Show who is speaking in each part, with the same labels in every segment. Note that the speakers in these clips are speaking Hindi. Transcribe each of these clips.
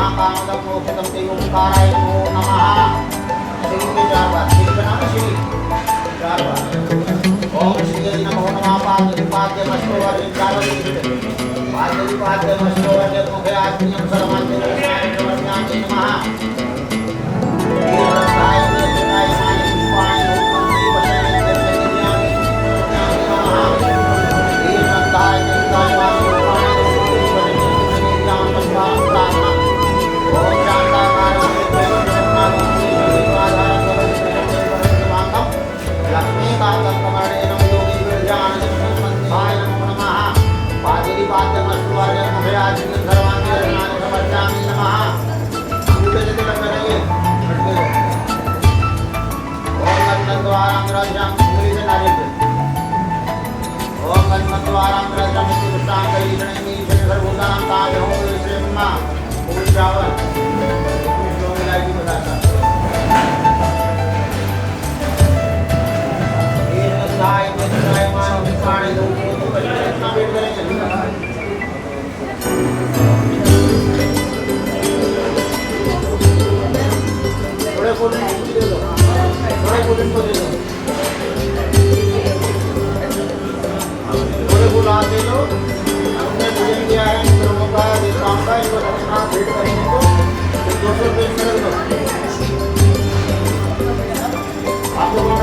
Speaker 1: महाकामदं मोक्षदं ते ओंकाराय नमो नमः। शिव के 4 बार, शिव का नाम शिव 4 बार। ओम श्री नमो नमः। पाद्यमस्तोवर्यं पाद्यमस्तोवर्यं मुखे आत्म्यं सर्वान्ते सर्वज्ञाते नमः। वीरभद्राय वीरभद्राय माय पुष्पाय रूपं दीपशाय निर्मल्यामि नमः। वीरभद्राय वीरभद्राय माय पुष्पाय रूपं दीपशाय निर्मल्यामि ओम शांताकारं लक्ष्मीकान्तं कमलेन योगी विरजाननं संबन्धाय नमो नमः। पाद्यमस्तुवर्यं मुखे आत्म्यं सर्वान्ते सर्वज्ञाते नमः। ओम गन्धद्वारां राजं मुलिसे नारियते ओम गन्धद्वारां राजं मुलिष्टां करीषणे मीशे सर्वभूतानां ताय हो विश्वे ब्रह्मा पूजावन विष्णु मिलाई बताता ये नदाय नदाय मान विपाणी लोगों को परिचय भेंट करेंगे थोड़े फूल दे दो थोड़े फूल इनको दे दो थोड़े फूल आते दो हमने भोजन किया है मित्रों का देवताओं का इनको दक्षिणा भेंट करेंगे तो 200 रुपये में रख दो आप लोगों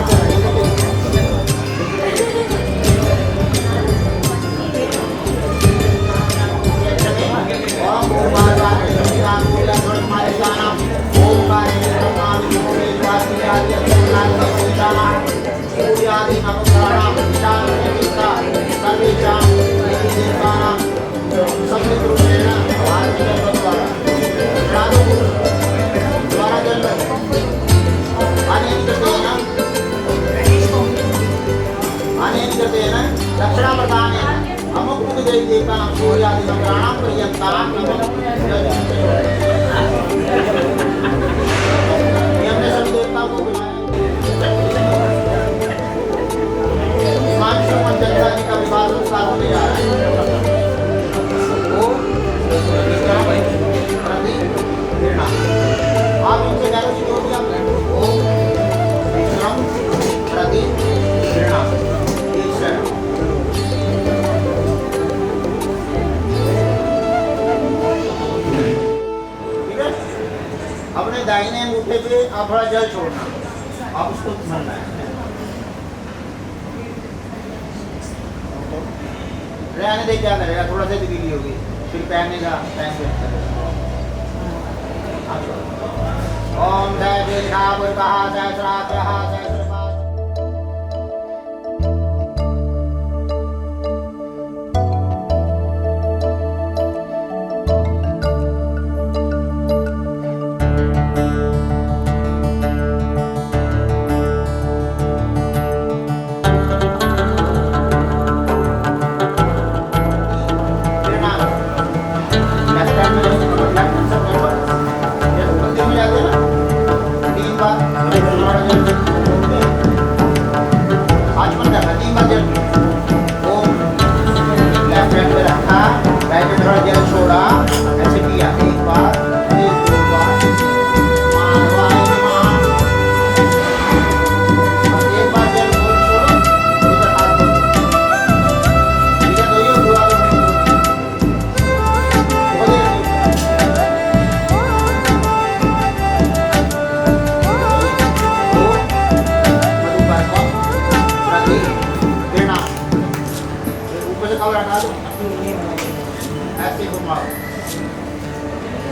Speaker 1: ने दाहिने अंगूठे पे आप थोड़ा जल छोड़ना, आप उसको भरना है। रहने दे क्या करेगा, थोड़ा सा गीली होगी, फिर पहनने का टाइम वेस्ट करेगा। ओम जय दीर्घायुः जय श्राद्धः जय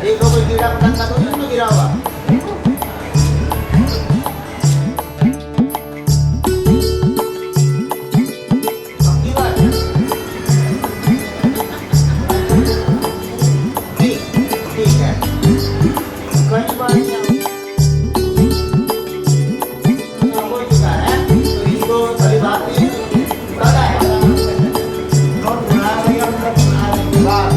Speaker 1: देखो कोई कीड़ा पतंगा तो नहीं गिरा हुआ। ठीक है कई बार कोई चुका है तो इसको बड़ी बात नहीं पता है नोट बना लिया बात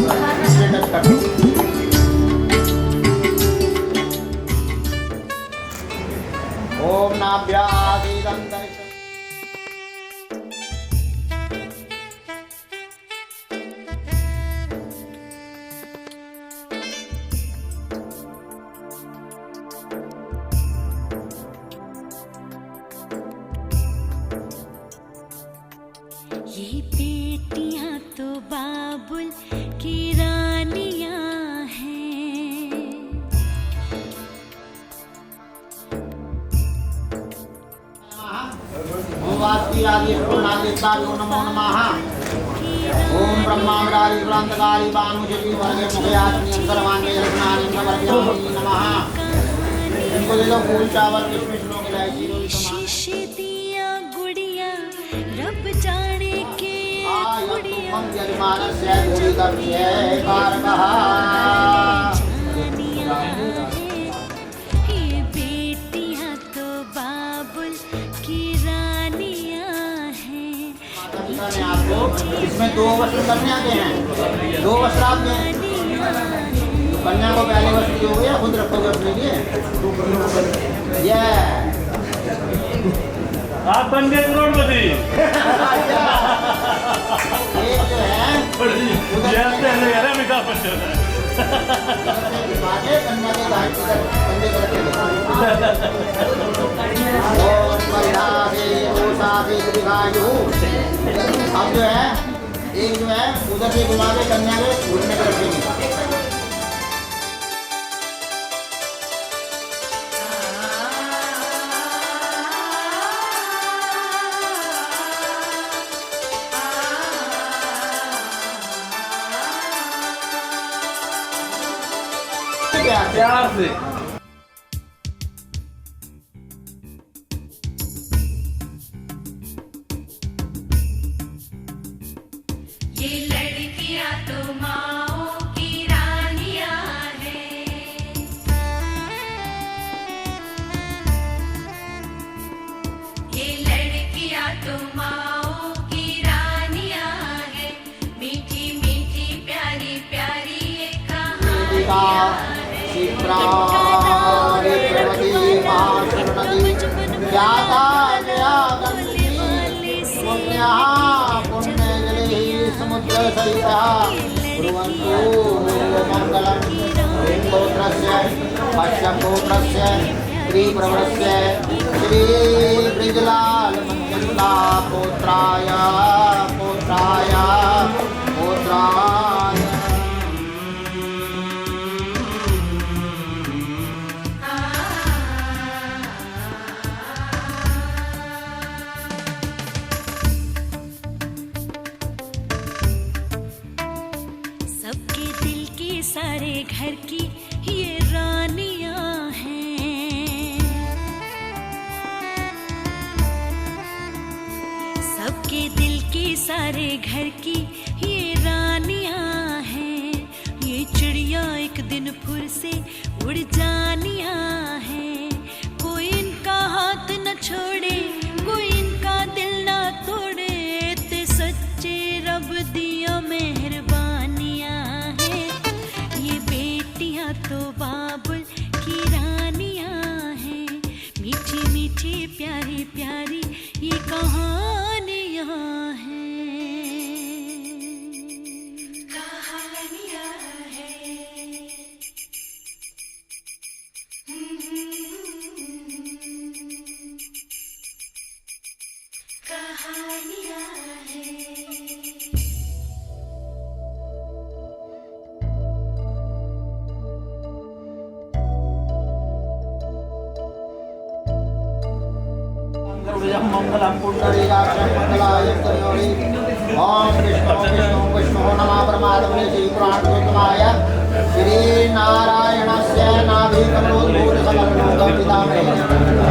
Speaker 1: नागेश्वराभ्यो नमो नमः। ओम ब्रह्मांडारि क्रांतकारि बानुजति वर्गे मुखयात्म्यं सर्वांगे रत्नानि समर्पयामि नमः। इनको ले लो फूल चावल किशमिश लोग इलायची रोली
Speaker 2: शीशे दिया गुड़िया रब जाने के गुड़िया
Speaker 1: मानस्य भूरितव्य कारकः।
Speaker 2: ये बेटियां तो बाबुल की रानियां हैं।
Speaker 1: पिता ने आपको इसमें 2 वस्त्र कन्या के हैं, 2 वस्त्र आपके हैं। तो कन्या को पहले वस्त्र दोगे या खुद रखोगे अपने लिए?
Speaker 3: आप बन गए करोड़पति।
Speaker 1: एक जो है कन्या के घाट कंधे पर अब जो है एक जो है उधर से घुमा के कन्या के घुटने पर रखेंगे।
Speaker 3: प्यार से
Speaker 2: ये लड़कियां तो माओ की रानियां हैं। ये लड़कियां तो माओ की रानियां हैं। मीठी मीठी प्यारी प्यारी ये कहानियां हैं।
Speaker 1: समुद्र सहिता मंगलम गोत्रस्य पश्यगोत्रस्य श्रीप्रवरस्य श्री ब्रिजलाल मंजला पोत्राय पोत्राय पोत्राय।
Speaker 2: सबके दिल की सारे घर की ये रानियां हैं। सबके दिल की सारे घर की ये रानियां हैं। ये चिड़िया एक दिन फिर से उड़ जानियां हैं। कोई इनका हाथ न छोड़े, कोई इनका दिल ना तोड़े। ते सच्चे रब दिया मेहरबानियां हैं। ये बेटियां तो बाबुल की रानियां हैं। मीठी मीठी प्यारी प्यारी ये कहानियां हैं। कहानियां हैं। कहानियां हैं।
Speaker 1: मंगलम पुंडरीकाक्षं मंगलाय तनोरि। ओम विष्णु विष्णु विष्णु नमः परमात्मने श्री पुराणोत्तमाय श्री नारायणस्य नाभिकमलोद्भूतसकललोकं पितामहे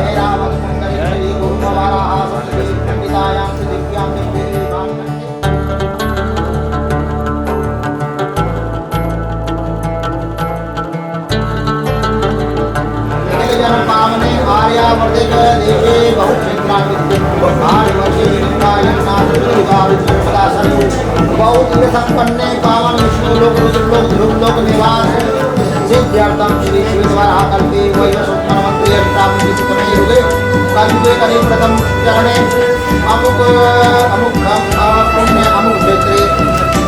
Speaker 1: ऐरावत मंगले श्री गुरुवराह सन्निधि पितायां दिव्यां दिव्यां। पावने आर्यावर्ते देशे बहुक्षेत्राणि भारतवर्षे बहुत संपन्ने पावन विष्णुलोक रुद्रलोक ध्रुवलोक निवास सिद्ध्यर्थम श्री शिवद्वारा कल्पे वैवस्वतमन्त्रे अष्टादशतमे युगे कलियुगे कलि प्रथम चरणे अमुक पुण्य अमुक क्षेत्रे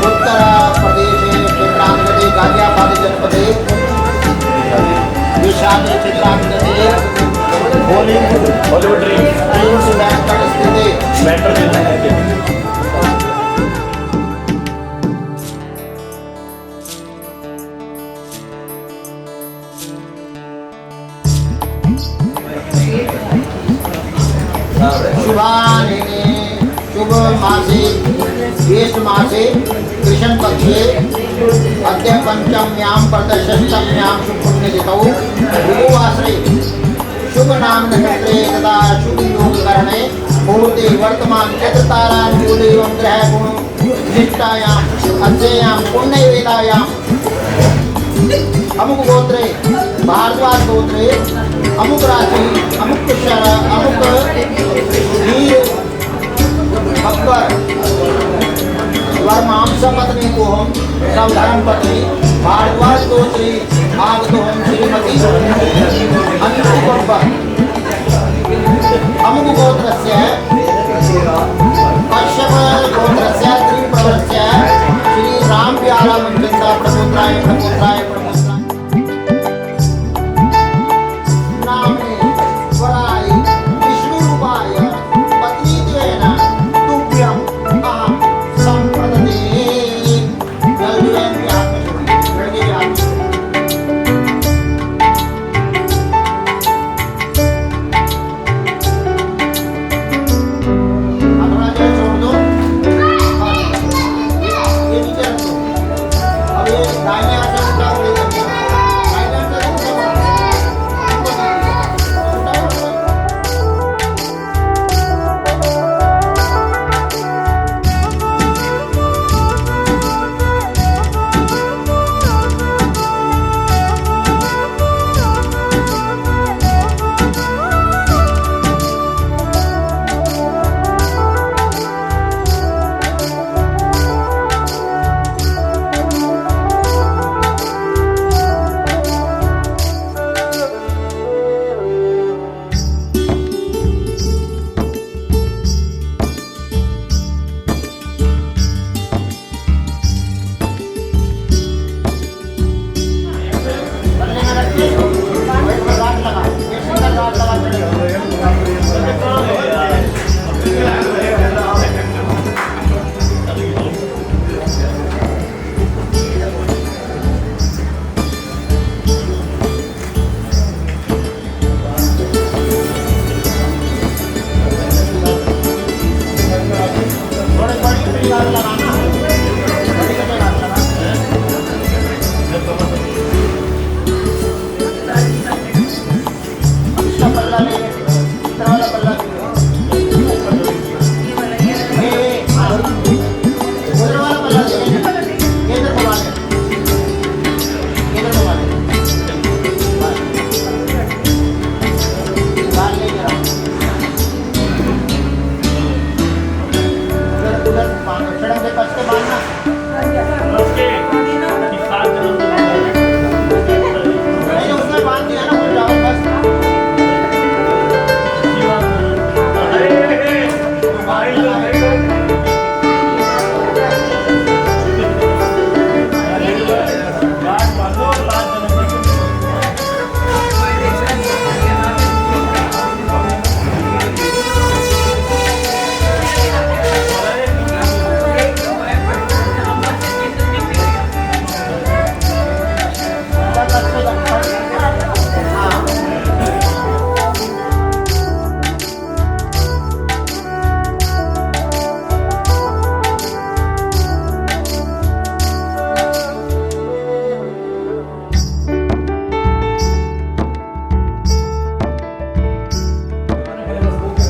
Speaker 1: उत्तर प्रदेशे क्षेत्रांतरे गाजियाबाद जनपदे विशाल क्षेत्रांतरे
Speaker 3: हॉलीवुड
Speaker 1: ड्रीम्स बैंकट स्थिते
Speaker 3: मेट्रो
Speaker 1: शुभानि मासे ज्येष्ठ मासे कृष्ण पक्षे अद्य पंचम्यां प्रदर्शस्तम्यां सुपुण्यतिथौ गुरुवासरे शुभ नाम नक्षत्रे तथा शुभ योग करणे मुहूर्ते वर्तमान चतुर्तारानुकूल एवं ग्रह गुण निष्ठायाम् अध्ययां पुण्यवेलायाम् अमुक गोत्रे भारद्वाज गोत्रे अमुक राशि अमुक शर अमुक वीर अकबर वर्मांस पत्नी को हम धर्म पत्नी भारद्वाज गोत्रे आगतो हम श्रीमती अकबर अमुक गोत्रस्य कश्यप गोत्रस्य त्रिप्रवरस्य श्री राम प्यारा मंगलता प्रपुत्राय प्रपुत्राय नामे स्वराय विष्णु रूपाय पत्नीत्वेन तुभ्यं अहं संप्रददे जलद्वयं व्याप्य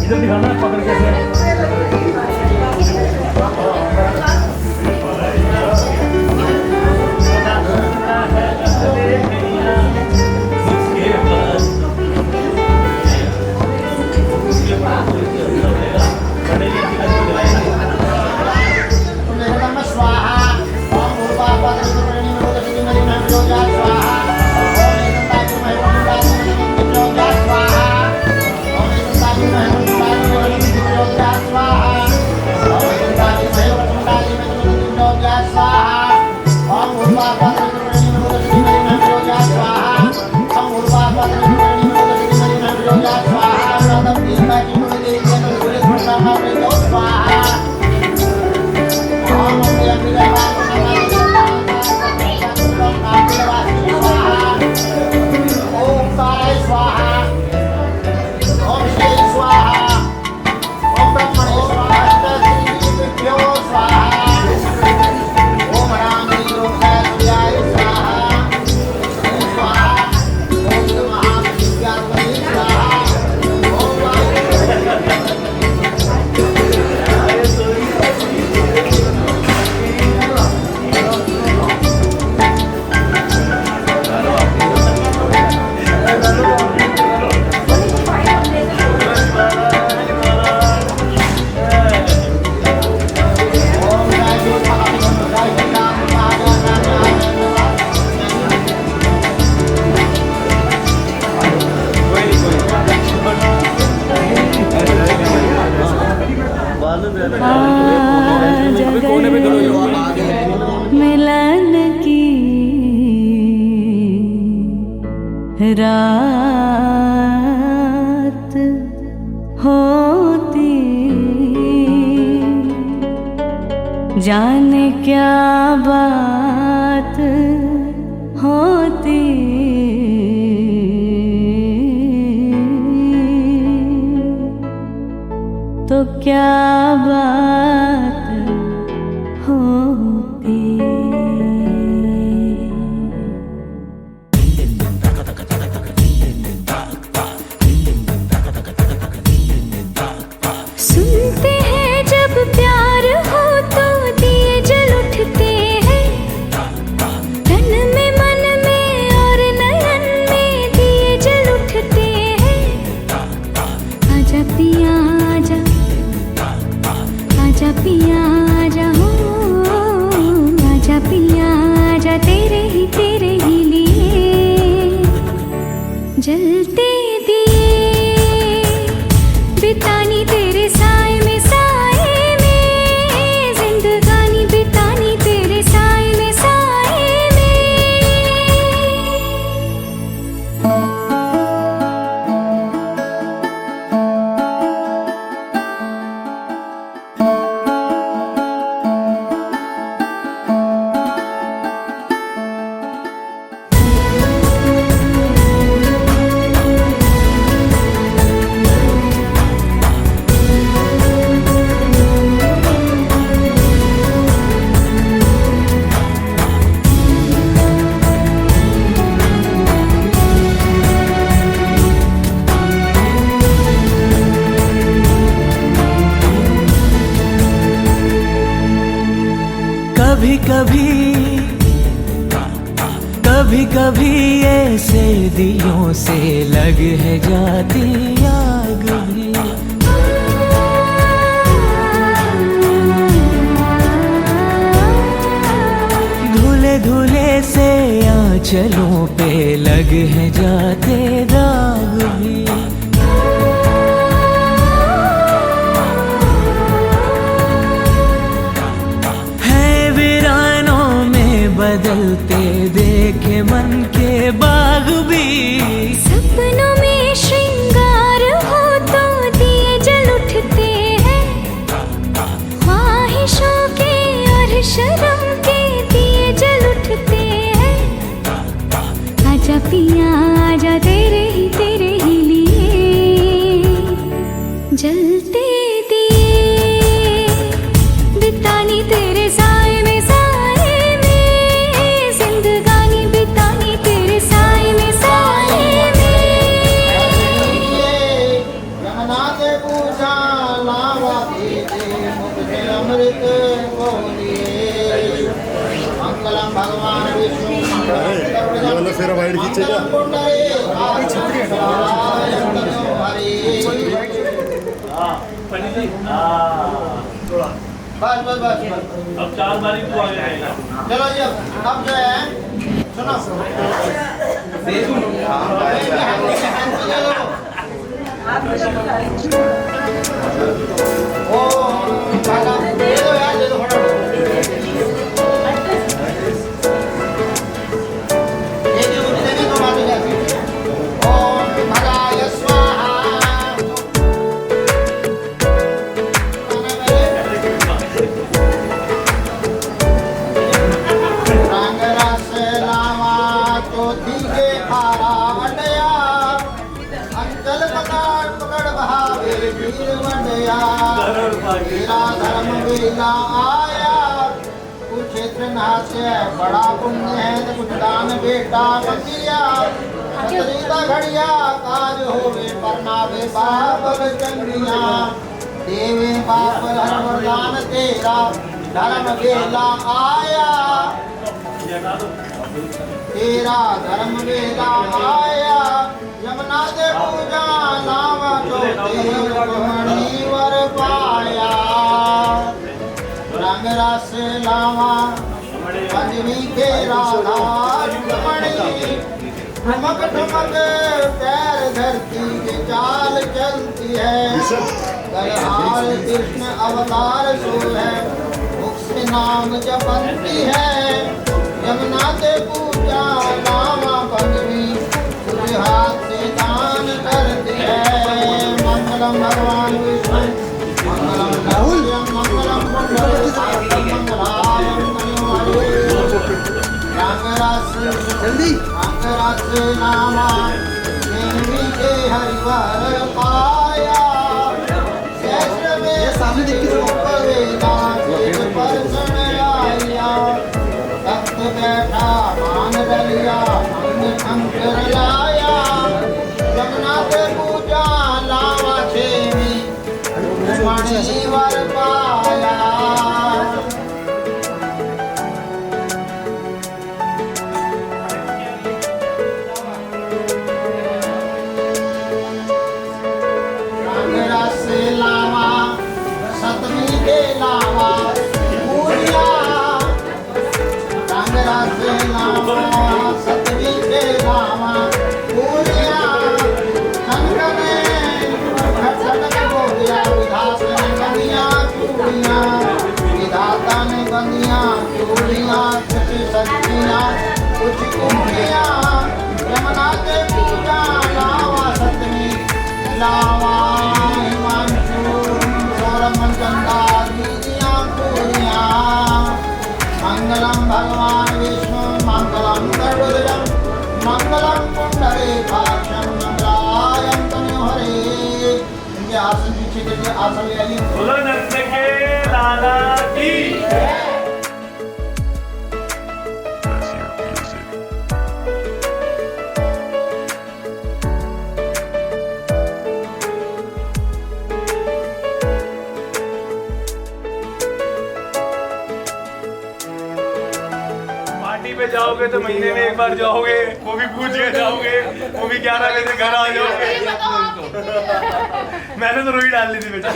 Speaker 3: इधर दिखाना पकड़ के
Speaker 1: स्वाहा
Speaker 2: रात होती जाने क्या बात होती तो क्या बात होती। सुनते हैं जब प्यार हो तो दिए जल उठते हैं, तन में मन में और नयन में दिए जल उठते हैं। आजा पिया आजा, आजा पिया आजा हो, आजा पिया आजा तेरे ही लिए जलते दिए बितानी तेरे साए में जिंदगानी बितानी तेरे साए में
Speaker 4: कभी कभी ऐसे दिलों से लग है जाती आग भी। धुले धुले से आंचलों पे लग है जाते दाग भी। बदलते देखे मन के बाग भी।
Speaker 2: सपनों में श्रृंगार हो तो दिए जल उठते हैं, ख्वाहिशों के और शर्म के दिए जल उठते हैं। आजा पिया आजा तेरे ही लिए जलते दिए बितानी तेरे साए में
Speaker 1: भगवान विष्णु
Speaker 5: फेरा वाइड खींचेगा।
Speaker 1: बस बस बस
Speaker 3: अब 4 बारी तो आ जाएगा।
Speaker 1: चलो जी अब जो है सुनो ओ दे दो यार, दे दो फटाफट। तेरा धर्म वेला आया कुरुक्षेत्र नाचे, बड़ा पुण्य है तो कुछ दान बेटा बतिया। खतरीदा घड़िया काज होवे परनावे बाबल चंद्रिया। देवे बाप धर्म दान तेरा धर्म वेला आया, तेरा धर्म वेला आया। यमुना से पूजा नाम जो वर पाया। रंग रस लावा पंजवी के राधा ठुमक ठुमक पैर धरती के चाल चलती है। गलहार कृष्ण अवतार सो है, मुख से नाम जपती है। यमुना से पूजा नामा पंजवी जल्दी नामा देवी के हरिवर पाया सामने देखिए तख्त बैठा मान डलिया शंकर लाया जगन्नाथ पूजा लावा छेमी मणिवर पाया। सतमी के लावा पूरिया कांगरा से लावा सतमी के लावा पूरिया शंकर ने घटक को दिया विधाता ने बंदियां चूड़ियां विधाता ने बंदियां चूड़ियां कुछ सच्चियां कुछ कुंडियां यमुना के पूजा लावा सतमी लावा मंगलम भगवान विष्णु मंगलम गरुड़म मंगलम पुंडरीकाक्षं मंगलायं तनोहरे। इनके आसन पीछे के आसन ले आइए।
Speaker 3: बोलो नर्तक के लाला की पे जाओगे तो महीने में एक बार जाओगे, वो भी पूछ के जाओगे, वो भी 11 बजे घर आ जाओगे। मैंने तो रोई डाल ली थी बेटा।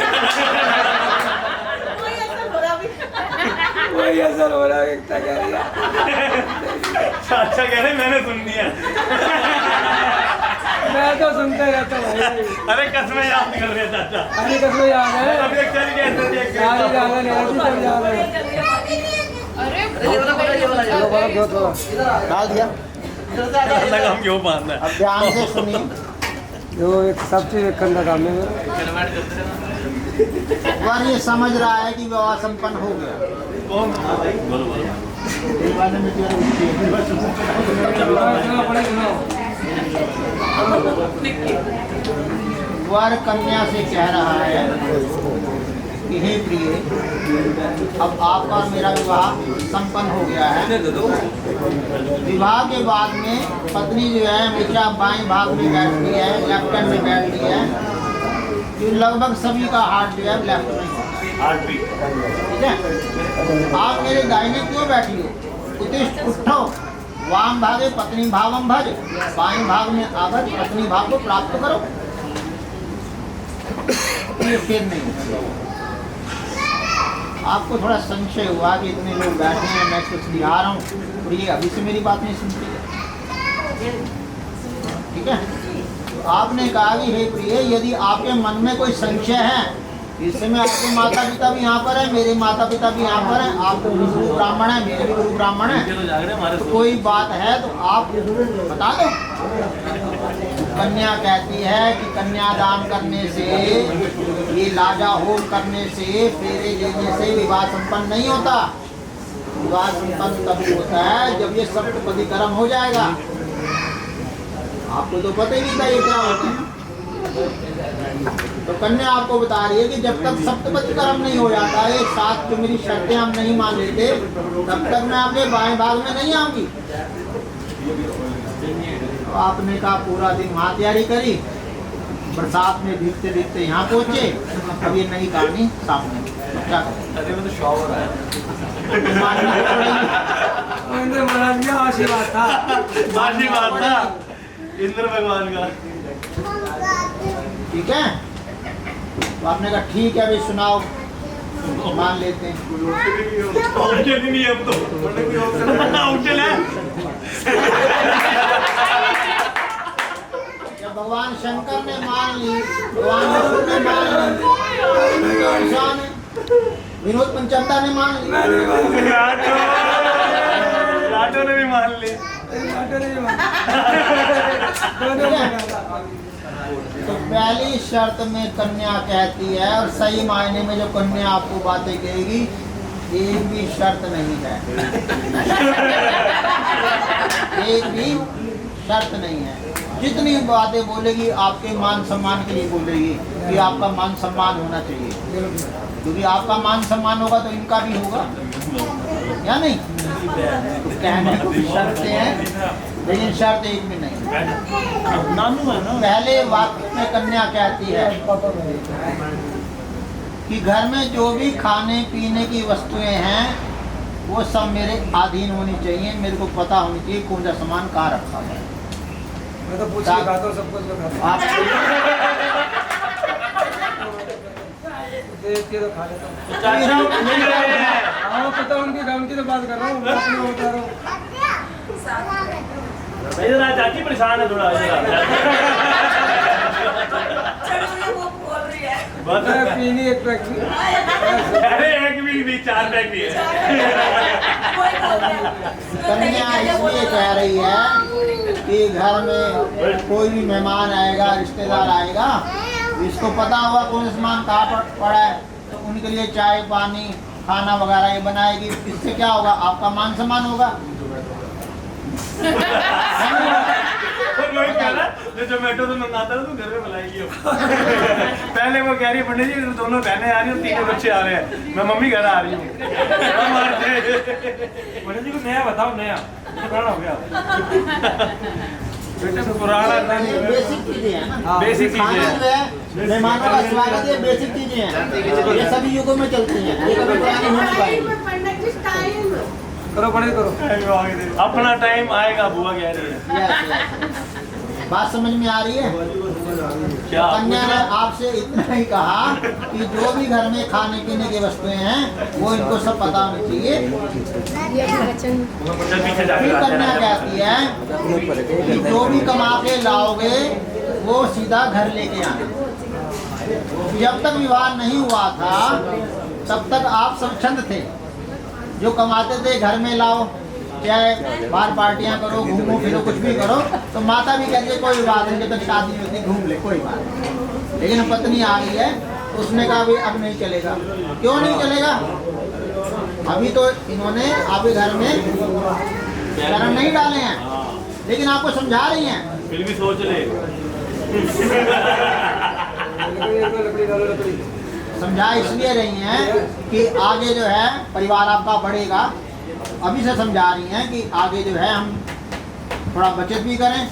Speaker 6: वही असर हो रहा है क्या कह रही है?
Speaker 3: अच्छा कह रहे मैंने सुन लिया।
Speaker 6: मैं तो सुनते रहता हूँ।
Speaker 3: अरे कसमें याद कर रहे चाचा।
Speaker 6: अरे कसमें याद है।
Speaker 3: अभी एक चल के ऐसे देख के
Speaker 6: याद है सब याद है।
Speaker 1: डाल दिया।
Speaker 3: लगा हम क्यों बांधना है?
Speaker 1: अब ध्यान से सुनिए।
Speaker 6: जो एक सब चीज एक कंधा काम है।
Speaker 1: वह ये समझ रहा है कि विवाह संपन्न हो गया।
Speaker 3: कौन? बोलो बोलो।
Speaker 1: वर कन्या से कह रहा है कि हे प्रिय, अब आपका और मेरा विवाह संपन्न हो गया है। विवाह के बाद में पत्नी जो है हमेशा बाएं भाग में बैठती है, लेफ्ट हैंड में बैठती है। जो लगभग सभी का हार्ट जो है लेफ्ट में, ठीक है। आप मेरे दाहिने क्यों बैठी हो? उत्तिष्ठ उठो, वाम भागे पत्नी भावम भज, बाएं भाग में आभज पत्नी भाव को प्राप्त करो। ये फिर नहीं, आपको थोड़ा संशय हुआ कि इतने लोग बैठे हैं, मैं कुछ दिखा रहा हूँ और ये अभी से मेरी बात नहीं सुनती है, ठीक है। तो आपने कहा कि हे प्रिय, यदि आपके मन में कोई संशय है, इस समय आपके माता पिता भी यहाँ पर है, मेरे माता पिता भी यहाँ पर हैं, आपको गुरु ब्राह्मण है, मेरे भी गुरु ब्राह्मण है, तो कोई बात है तो आप बता दो। कन्या कहती है कि कन्यादान करने से, ये लाजा होम करने से, फेरे लेने से विवाह संपन्न नहीं होता। विवाह संपन्न तभी होता है जब ये सप्तपदी कर्म हो जाएगा। आपको तो पता ही नहीं था ये क्या होता है। तो कन्या आपको बता रही है कि जब तक सप्तपदी कर्म नहीं हो जाता है, 7 जो मेरी शर्तें हम नहीं मान लेते, तब तक मैं आपके बाएं भाग में नहीं आऊंगी। तो आपने कहा पूरा दिन वहाँ तैयारी करी, बरसात में भीगते भीगते यहाँ पहुँचे, अब ये नई कहानी सामने क्या
Speaker 3: अरे मैं तो शॉवर आया।
Speaker 6: इंद्र महाराज का आशीर्वाद था।
Speaker 3: आशीर्वाद था इंद्र भगवान का,
Speaker 1: ठीक है। तो आपने कहा ठीक है भाई सुनाओ, मान लेते हैं।
Speaker 3: ऑप्शन ही नहीं है अब तो, ऑप्शन है।
Speaker 1: जब भगवान शंकर ने मान ली, भगवान विष्णु ने मान ली, विनोद पंचमदा ने मान ली,
Speaker 3: राठौर ने भी मान ली।
Speaker 1: तो पहली शर्त में कन्या कहती है, और सही मायने में जो कन्या आपको बातें कहेगी एक भी शर्त नहीं है, एक भी शर्त नहीं है। जितनी बातें बोलेगी आपके मान सम्मान के लिए बोलेगी कि आपका मान सम्मान होना चाहिए, क्योंकि आपका मान सम्मान होगा तो इनका भी होगा या नहीं। तो कहने को भी शर्तें हैं, लेकिन शर्त एक भी नहीं। पहले वाक्य में कन्या कहती है कि घर में जो भी खाने पीने की वस्तुएं हैं वो सब मेरे अधीन होनी चाहिए, मेरे को पता होनी चाहिए कौन सा सामान कहाँ रखा हुआ है।
Speaker 6: मैं तो पूछ के खाता हूँ सब कुछ खाता
Speaker 1: आप
Speaker 6: देख के तो खा लेता हूँ। हाँ पता उनके काम की तो बात कर रहा हूँ, मैं अपने बता रहा हूँ।
Speaker 3: चाची परेशान है थोड़ा
Speaker 6: मैं पीनी एक पैक की।
Speaker 3: अरे एक भी 4 पैक भी है।
Speaker 1: कन्या इसलिए कह रही है कि घर में कोई भी मेहमान आएगा, रिश्तेदार आएगा, इसको पता होगा कौन सा सामान कहाँ पड़ा है, तो उनके लिए चाय पानी खाना वगैरह ये बनाएगी। इससे क्या होगा, आपका मान सम्मान होगा।
Speaker 3: जो जोमेटो से मंगाता है तो घर में बुलाएगी। पहले वो कह रही है पंडित जी दोनों बहनें आ रही हैं, 3 बच्चे आ रहे हैं, मैं मम्मी घर आ रही हूँ। पंडित जी को नया बताओ, नया पुराना हो गया। पुराना
Speaker 1: बेसिक चीजें हैं ना,
Speaker 3: बेसिक चीजें
Speaker 1: हैं। मेहमानों का स्वागत ये बेसिक चीजें हैं, ये सभी युगों में चलती हैं, ये कभी पुरानी नहीं हो पाएगी।
Speaker 6: करो पढ़े करो।
Speaker 3: अपना टाइम आएगा बुआ कह रही है।
Speaker 1: Yes. बात समझ में आ रही है।
Speaker 3: क्या
Speaker 1: कन्या ने आपसे इतना ही कहा कि जो भी घर में खाने पीने की वस्तुएं हैं वो इनको सब पता होनी चाहिए। फिर कन्या कहती है कि जो भी कमा के लाओगे वो सीधा घर लेके आना। जब तक विवाह नहीं हुआ था तब तक आप स्वच्छंद थे, जो कमाते थे घर में लाओ, चाहे बाहर पार्टियां करो, घूमो फिरो, कुछ भी करो, तो माता भी कहती है कोई बात नहीं, जब तक शादी नहीं होती घूम ले, कोई बात नहीं। लेकिन पत्नी आ गई है तो उसने कहा भी अब नहीं चलेगा। क्यों नहीं चलेगा? अभी तो इन्होंने आपके घर में कर्म नहीं डाले हैं, लेकिन आपको समझा रही हैं।
Speaker 3: फिर भी सोच ले।
Speaker 1: समझा इसलिए रही हैं कि आगे जो है परिवार आपका बढ़ेगा। अभी से समझा रही हैं कि आगे जो है हम थोड़ा बचत भी करें,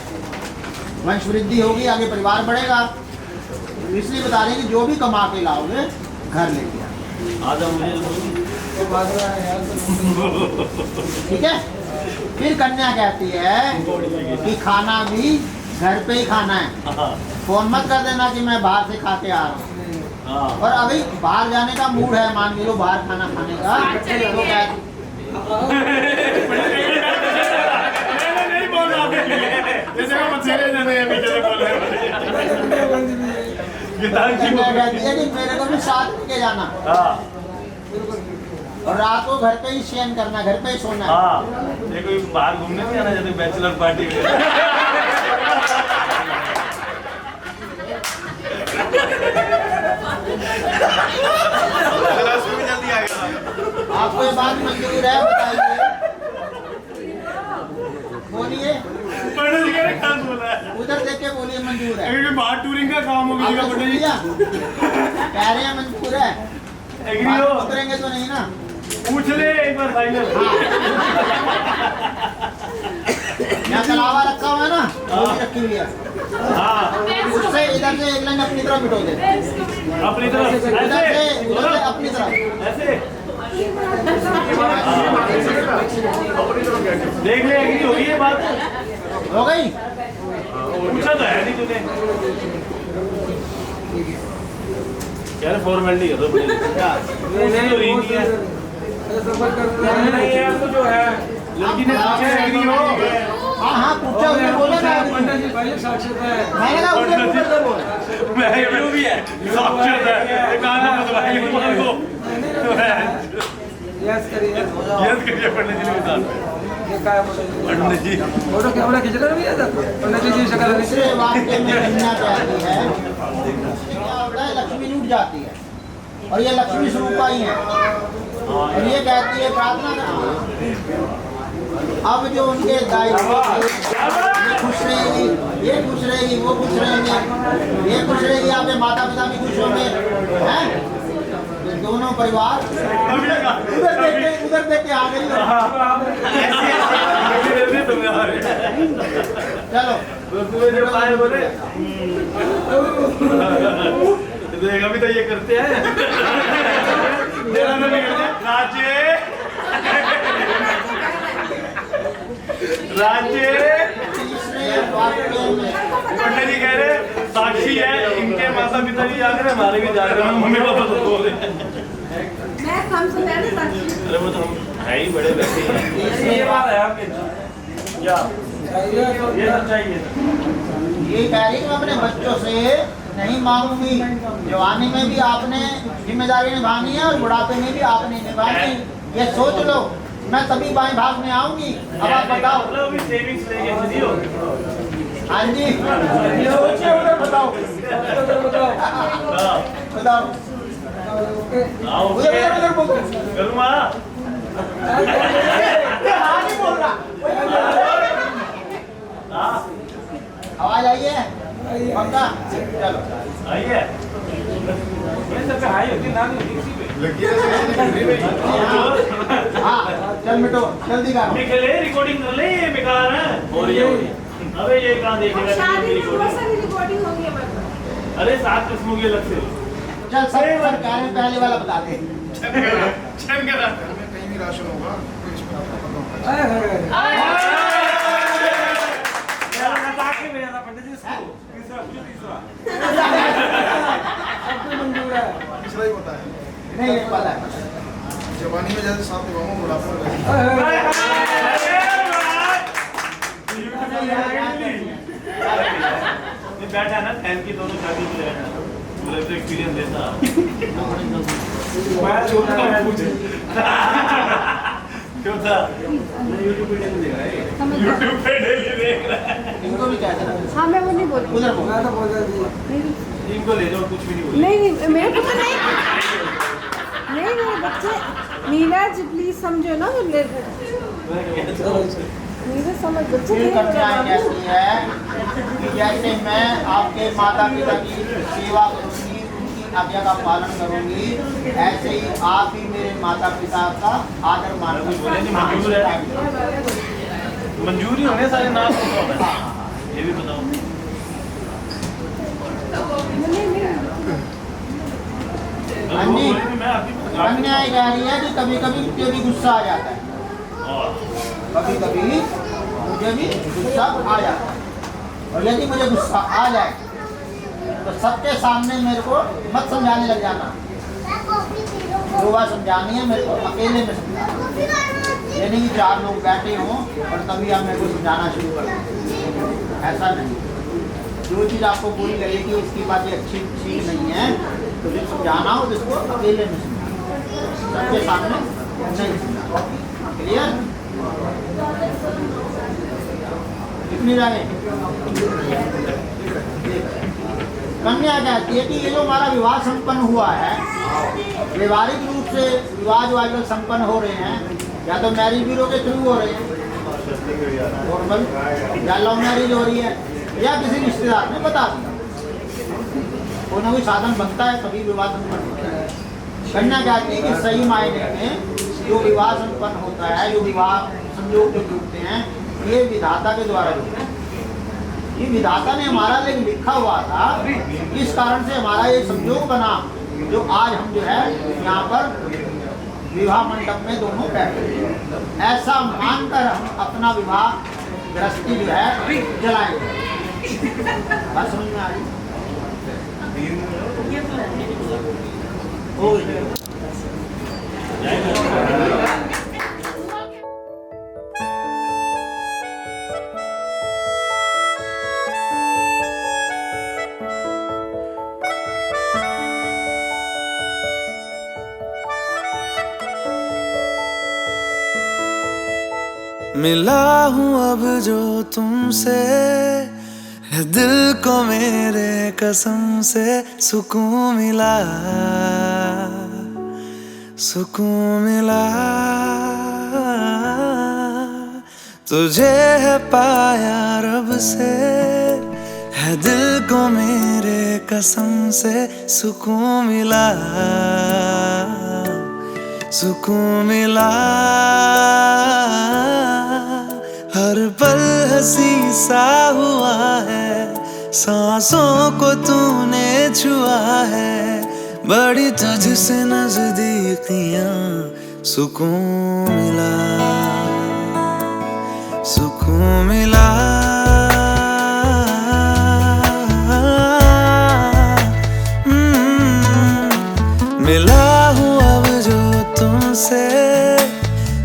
Speaker 1: वंश वृद्धि होगी, आगे परिवार बढ़ेगा। इसलिए बता रहे हैं कि जो भी कमा के लाओगे घर लेके आओ। ठीक है। फिर कन्या कहती है कि खाना भी घर पे ही खाना है, फोन मत कर देना कि मैं बाहर से खा के आ रहा हूँ। और अभी बाहर जाने का मूड है, मान लो बाहर खाना खाने का, तो
Speaker 3: नहीं बोल रहा
Speaker 1: कि मेरे को भी साथ लेके जाना और रात को घर पे ही शयन करना, घर पे ही सोना है।
Speaker 3: हाँ, ये कोई बाहर घूमने नहीं जाना, जैसे बैचलर पार्टी में।
Speaker 1: आपको ये बात मंजूर है? बताइए, बोलिए, उधर देख के बोलिए मंजूर है।
Speaker 3: बाहर टूरिंग का काम हो गया,
Speaker 1: कह रहे हैं मंजूर है, उतरेंगे तो नहीं ना?
Speaker 3: पूछ ले एक बार फाइनल।
Speaker 1: यहाँ कलावा रखा हुआ है ना, गोली रखी हुई है, उससे इधर से एक लाइन अपनी तरफ बिठो दे,
Speaker 3: अपनी तरफ
Speaker 1: उधर से अपनी तरफ
Speaker 3: ऐसे देख ले, एग्री हो गई है बात?
Speaker 1: हो गई?
Speaker 3: पूछा तो है नहीं तूने, यार फॉर्मेलिटी कर दो तो जो है लड़की ने पूछा एग्री हो।
Speaker 1: हाँ हाँ पूछा, उसने बोला ना
Speaker 6: पंडित जी भाई साक्षात है।
Speaker 1: मैंने कहा उधर ऊपर से बोल।
Speaker 3: मैं एग्री भी है, साक्षात है, एक आना बताइए को
Speaker 6: यस करिए,
Speaker 3: यस करिए पंडित जी ने बता।
Speaker 6: ये क्या है
Speaker 3: पंडित जी
Speaker 6: फोटो कैमरा खींच रहे हैं इधर, पंडित जी शक्ल
Speaker 1: दूसरे वाक्य में कन्या कहती है क्या होता है, लक्ष्मी लूट जाती है। और ये लक्ष्मी स्वरूपा ही है। और ये कहती है प्रार्थना करना। अब जो उनके दायित्व ये खुश रहेगी, ये खुश रहेगी, वो खुश रहेंगे, ये खुश रहेगी, आपके माता पिता भी खुश होंगे, हैं? ये दोनों परिवार उधर देख के आ गई। चलो
Speaker 3: अभी तो ये करते हैं। राज्य पंडित जी कह रहे साक्षी है, इनके माता पिता भी जा रहे, हमारे भी जा रहे हैं, मम्मी पापा तो बोल रहे हैं। अरे वो तो हम है ही बड़े बैठे हैं। ये बात है आपके क्या ये चाहिए
Speaker 1: ये कह रही मैं अपने बच्चों से नहीं मांगूंगी। जवानी में भी आपने जिम्मेदारी निभानी है और बुढ़ापे में भी आपने निभानी। ये सोच लो, मैं तभी बाएं भाग में आऊंगी। अब आप बताओ।
Speaker 3: अभी सेविंग्स लेके दियो।
Speaker 1: हाँ जी, सोचिए उधर बताओ। बताओ उधर बोल
Speaker 3: करूँगा।
Speaker 1: हाँ नहीं बोल रहा। आवाज आई है पक्का? चलो
Speaker 3: आइए।
Speaker 1: हाँ चल मिटो जल्दी करो।
Speaker 3: निकले रिकॉर्डिंग कर ले, ये बेकार है। और ये अबे ये कहाँ देखेगा रिकॉर्डिंग? अरे 7 किस्मों की अलग से।
Speaker 1: चल सब पहले वाला बता दे।
Speaker 5: कहीं भी राशन होगा तो इसमें तीसरा ही पता है।
Speaker 1: नहीं ये पता है।
Speaker 5: जवानी में जैसे साथ निभाऊंगा, बुढ़ापे में वैसे।
Speaker 3: बैठा ना फैन की दोनों शादी की पूरा तो एक्सपीरियंस देता। क्यों था? यूट्यूब पे डेली देख रहा है।
Speaker 1: इनको भी कह देना।
Speaker 7: हाँ मैं वो नहीं बोल रही।
Speaker 1: उधर बोल।
Speaker 6: मैं तो बोल रही थी।
Speaker 3: इनको ले जाओ, कुछ भी नहीं बोले।
Speaker 7: नहीं मेरे को तो नहीं मेरे बच्चे नीरज प्लीज समझो ना। नीरज समझ बच्चे
Speaker 1: फिर कन्याएं ऐसी है कि जैसे मैं आपके माता पिता की सेवा करूंगी, उनकी आज्ञा का पालन करूंगी, ऐसे ही आप भी मेरे माता पिता का आदर मान
Speaker 3: मंजूरी होने सारे नाम ये भी बताओ।
Speaker 1: कन्या कह रही है कि कभी कभी मुझे भी गुस्सा आ जाता है, कभी कभी मुझे भी गुस्सा आ जाता है। और यदि मुझे गुस्सा आ जाए तो सबके सामने मेरे को मत समझाने लग जाना। जो बात समझानी है मेरे को अकेले में समझाना। यानी कि 4 लोग बैठे हों और तभी आप मेरे को समझाना शुरू कर दें, ऐसा नहीं। जो चीज़ आपको बुरी लगेगी उसकी बात ये अच्छी चीज़ नहीं है, तो जो समझाना हो जिसको अकेले में समझाना, सबके सामने नहीं समझाना। क्लियर? कितनी जाने? कन्या कहती है कि ये जो हमारा विवाह संपन्न हुआ है, व्यवहारिक रूप से विवाह जो आजकल संपन्न हो रहे हैं, या तो मैरिज ब्यूरो के थ्रू हो रहे हैं नॉर्मल, या लव मैरिज हो रही है, या किसी रिश्तेदार ने बता दिया, कोई ना कोई साधन बनता है तभी विवाह संपन्न होता है। कन्या कहती है कि सही मायने में जो विवाह संपन्न होता है, जो विवाह संयोग जो जुड़ते हैं, ये विधाता के द्वारा जुड़ते हैं। ये विधाता ने हमारा लिए लिखा हुआ था, इस कारण से हमारा ये संयोग बना जो आज हम जो है यहाँ पर विवाह मंडप में दोनों बैठे हैं। ऐसा मानकर हम अपना विवाह गृहस्थी जो है जलाएंगे। बात समझ में आ रही?
Speaker 4: मिला हूँ अब जो तुमसे, है दिल को मेरे कसम से सुकून मिला। सुकून मिला, तुझे है पाया रब से, है दिल को मेरे कसम से सुकून मिला, सुकून मिला। हर पल हंसी सा हुआ है, सांसों को तूने छुआ है, बड़ी तुझसे नजदीकियां, सुकून मिला, सुकून मिला। मिला हूँ अब जो तुमसे,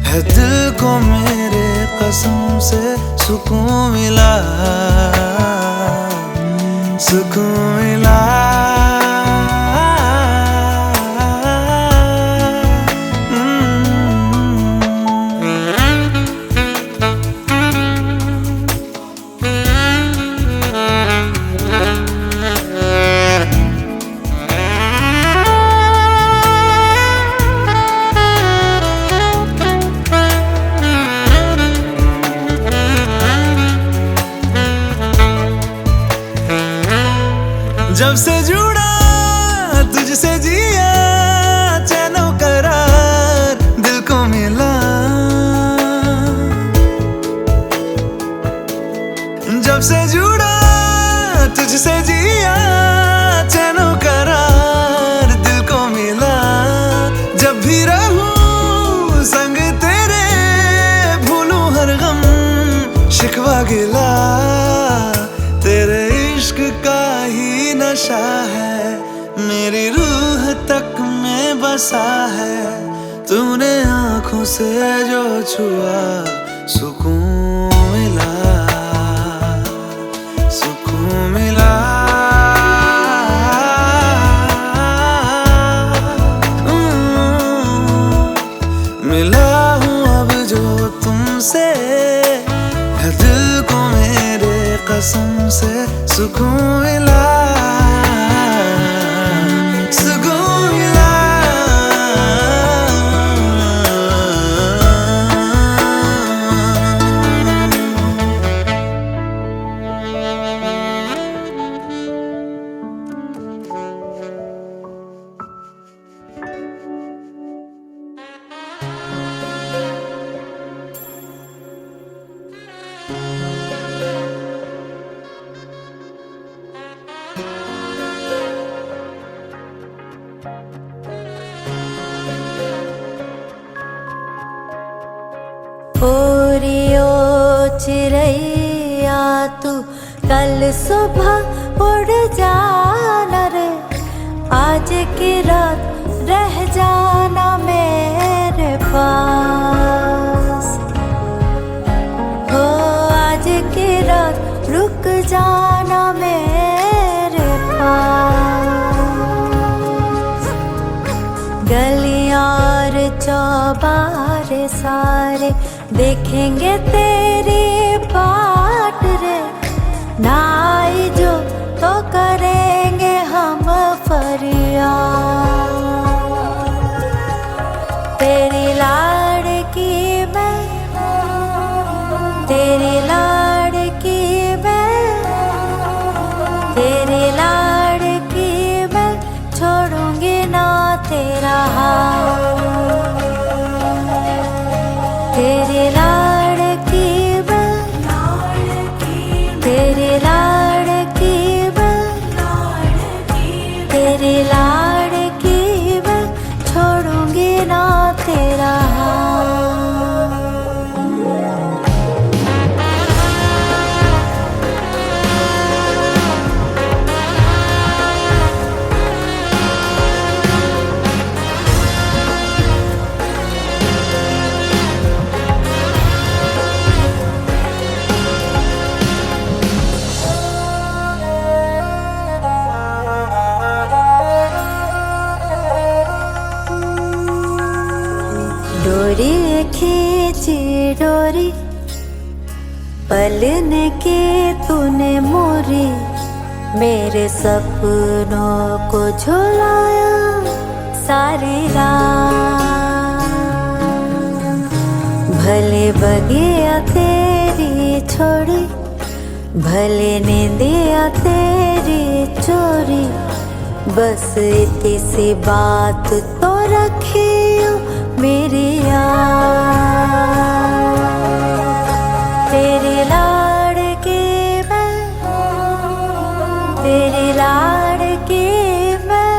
Speaker 4: है दिल को मेरे कसम से सुकून मिला, सुकून मिला। जब से जुड़ा तुझसे जिया, चैनो करार दिल को मिला। जब से जुड़ा तुझसे जिया, चैनो करार दिल को मिला। जब भी रहूं संग तेरे, भूलूं हर गम शिकवा गिला, तेरे इश्क का ही नशा है, मेरी रूह तक में बसा है। तूने आँखों से जो छुआ, सुकून मिला, सुकून मिला। मिला हूँ अब जो तुमसे, है दिल को मेरे कसम से सुकून मिला, सुकून मिला।
Speaker 2: ओरियो चिड़ैया तू कल सुबह उड़ जाना रे, आज की रात रह जाना मेरे पास। हो आज की रात रुक जाना मेरे पास। गलियां और चौबारे सारे देखेंगे तेरी बाट रे, ना आई जो तो करेंगे हम फरियाद। तेरी लाड़की मैं, तेरी लाड़की मैं, तेरी लाड़की मैं, छोड़ूंगी ना तेरा हाथ। तेरे लाड़की मैं, तेरे लाड़की मैं, तेरे लाड़की मैं, छोड़ूंगी ना तेरा हाथ। डोरी खींची डोरी, पलने की तूने मोरी, मेरे सपनों को झुलाया सारी रात, भले बगिया तेरी छोड़ी, भले नींदिया तेरी चोरी, बस इतनी सी बात तो रखियो मेरी याद। तेरी लाड़की मैं, तेरी लाड़की मैं,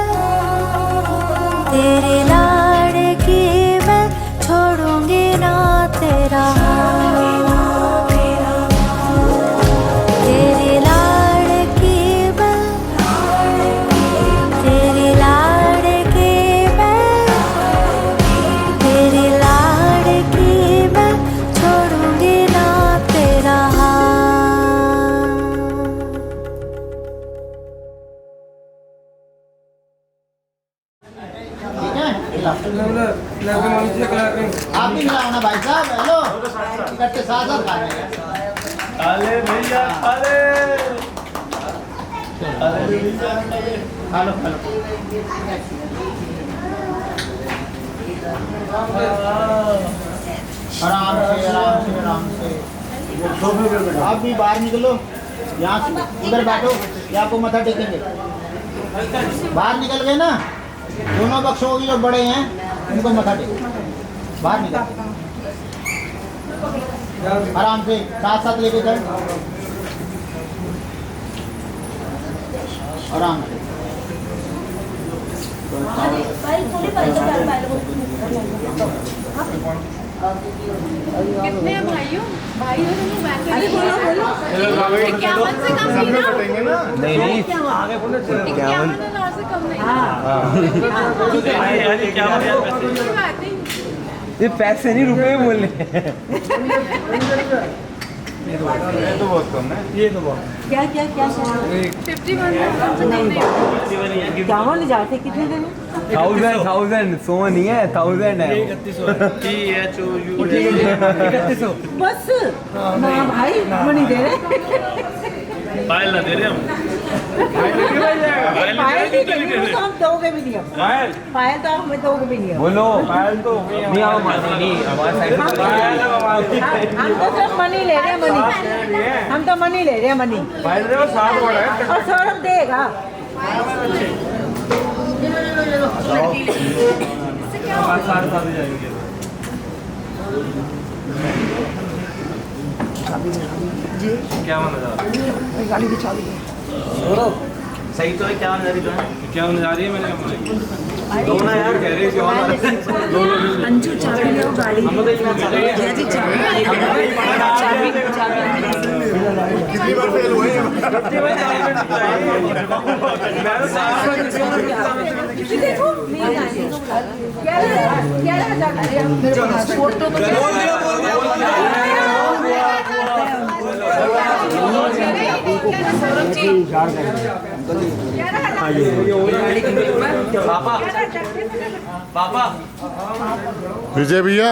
Speaker 2: तेरी लाड़की मैं, छोड़ूंगी ना तेरा हाथ। तेरी लाड़की मैं, तेरी लाड़की मैं, तेरी लाड़की मैं, छोड़ूंगी ना तेरा हाथ।
Speaker 1: ठीक है खिलाओ। आप भी खिलाओ ना भाई साहब। हेलो इकट्ठे साथ साथ खा रहे हैं।
Speaker 3: अरे भैया अरे अरे
Speaker 1: खा लो खा लो। आराम से आराम से आराम से। आप भी बाहर निकलो, यहाँ से उधर बैठो, या आपको मथा टेकेंगे। बाहर निकल गए ना, दोनों पक्षों के जो बड़े हैं उनको मथा टेको। बाहर निकल, आराम से साथ साथ लेके चल, आराम से।
Speaker 7: कितने हैं भाइयों? भाइयों से अरे बोलो बोलो। 51 से कम नहीं ना?
Speaker 3: नहीं नहीं
Speaker 7: आगे बोलो। 51 से कम नहीं।
Speaker 6: ये पैसे नहीं रुपए बोलने।
Speaker 3: ये तो बहुत कम है। ये तो बहुत
Speaker 7: क्या क्या क्या 51 से कम नहीं।
Speaker 8: गाँव ले जाते कितने दिन?
Speaker 6: 1000 100 नहीं है 1000 है।
Speaker 3: 3100
Speaker 8: बस ना भाई मनी दे रहे।
Speaker 3: पायल ना दे रहे हम।
Speaker 8: पायल नहीं दे रहे तो हम दोगे भी नहीं। पायल तो हमें दोगे भी नहीं।
Speaker 6: बोलो पायल तो नहीं आओ नहीं हमारे साइड
Speaker 8: हम तो सब मनी ले रहे हैं मनी। हम तो मनी ले रहे हैं मनी।
Speaker 6: पायल रे 7 बड़ा है
Speaker 8: और सौरभ देगा।
Speaker 3: क्या माना जा रहा है?
Speaker 8: गाड़ी की चाबी
Speaker 3: सही तो है। क्या माना जा रही है मैंने दो ना यार कह रहे दो
Speaker 8: अंजू चाबी लो गाड़ी
Speaker 3: हम लोग
Speaker 8: जी चाबी
Speaker 5: कितनी बार फेल हुए हैं?
Speaker 8: देखो 11,000 फोटो तो
Speaker 3: पापा पापा
Speaker 5: विजय भैया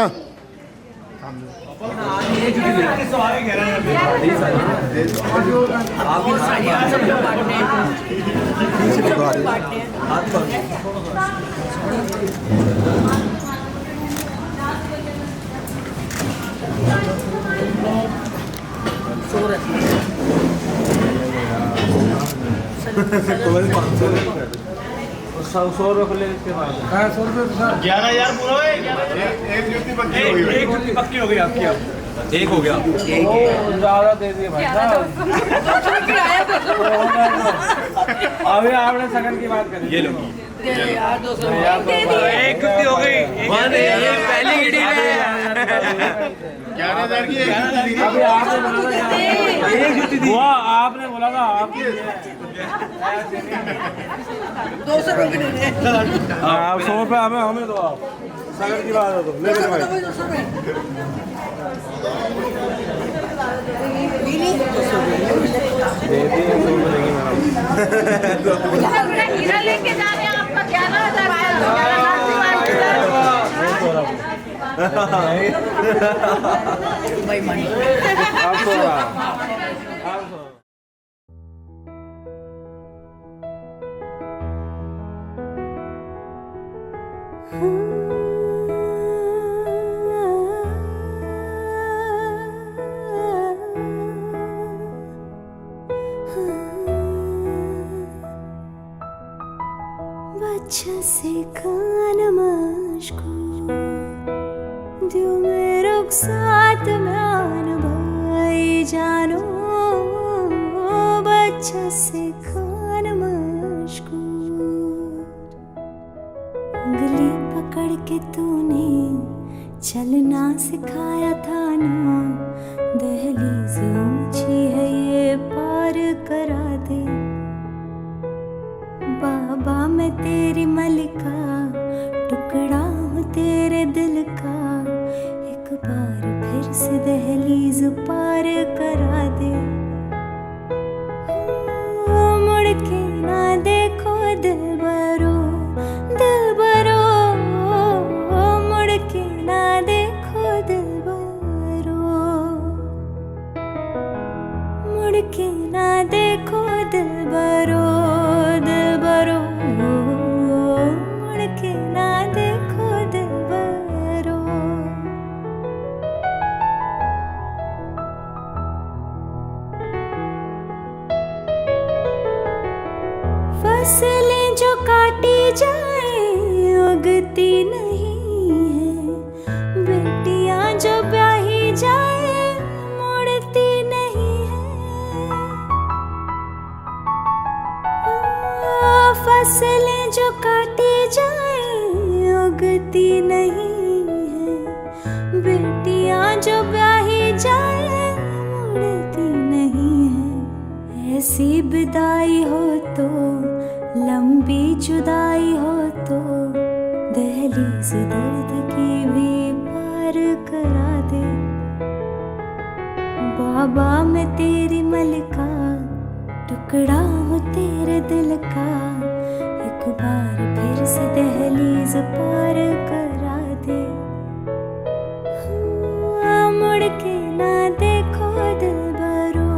Speaker 3: सौ रुपये के बाद 11,000 पूरा है।
Speaker 5: एक जुत्ती पक्की हो गई।
Speaker 3: एक जुत्ती पक्की हो गई आपकी। अब एक हो गया। ज़्यादा दे दिए भाई साहब। अभी आपने सकन की बात करी। ये लो
Speaker 7: यार 200
Speaker 3: एक जुत्ती हो गई। पहली गिड़ी है
Speaker 5: 11,000 की एक जुत्ती दी।
Speaker 3: अभी आपने बोला था एक जुत्ती दी। हुआ आपने बोला था आपकी
Speaker 7: 200 रुपये
Speaker 3: आप 100 रुपये हमें दो। आप सकन की बात है तो ले लो भाई।
Speaker 7: हीरा लेके जा रहे हैं आपका 11,000
Speaker 3: आप
Speaker 2: बच्चे कान मशको दियो में रुखसात म्यान भाई जानो बच्चा से कान मशको उंगली पकड़ के तूने चलना सिखाया था ना दहलीज ऊंची है ये पार करा दे बाबा मैं तेरी मलिका टुकड़ा हूँ तेरे दिल का एक बार फिर से दहलीज पार करा दे मुड़ के ना देखो दिलबरो दिलबरो मुड़ के ना देखो दिलबरो मुड़ के ना देखो दिलबरो दिलबरो मुड़ के ना देखो दिलबरो फसलें जो काटी जाए उगती नहीं है बेटियां जो ब्याही जाए मुड़ती नहीं है फसलें जो काटी जाए उगती नहीं है बेटियां जो ब्याही जाए मुड़ती नहीं है ऐसी विदाई हो तो लंबी जुदाई हो तो दहलीज दर्द की भी पार करा दे बाबा मैं तेरी मलिका टुकड़ा हूँ तेरे दिल का एक बार फिर से दहलीज पार करा दे मुड़ के ना देखो दिलबरो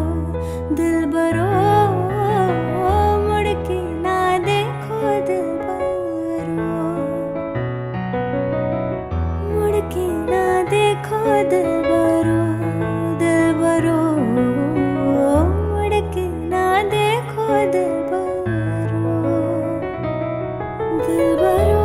Speaker 2: दिलबरो मुड़ के ना देखो दिलबरो मुड़ के ना देखो दिलबरो दिलबरो मुड़ के ना देखो दिलबरो दिलबरो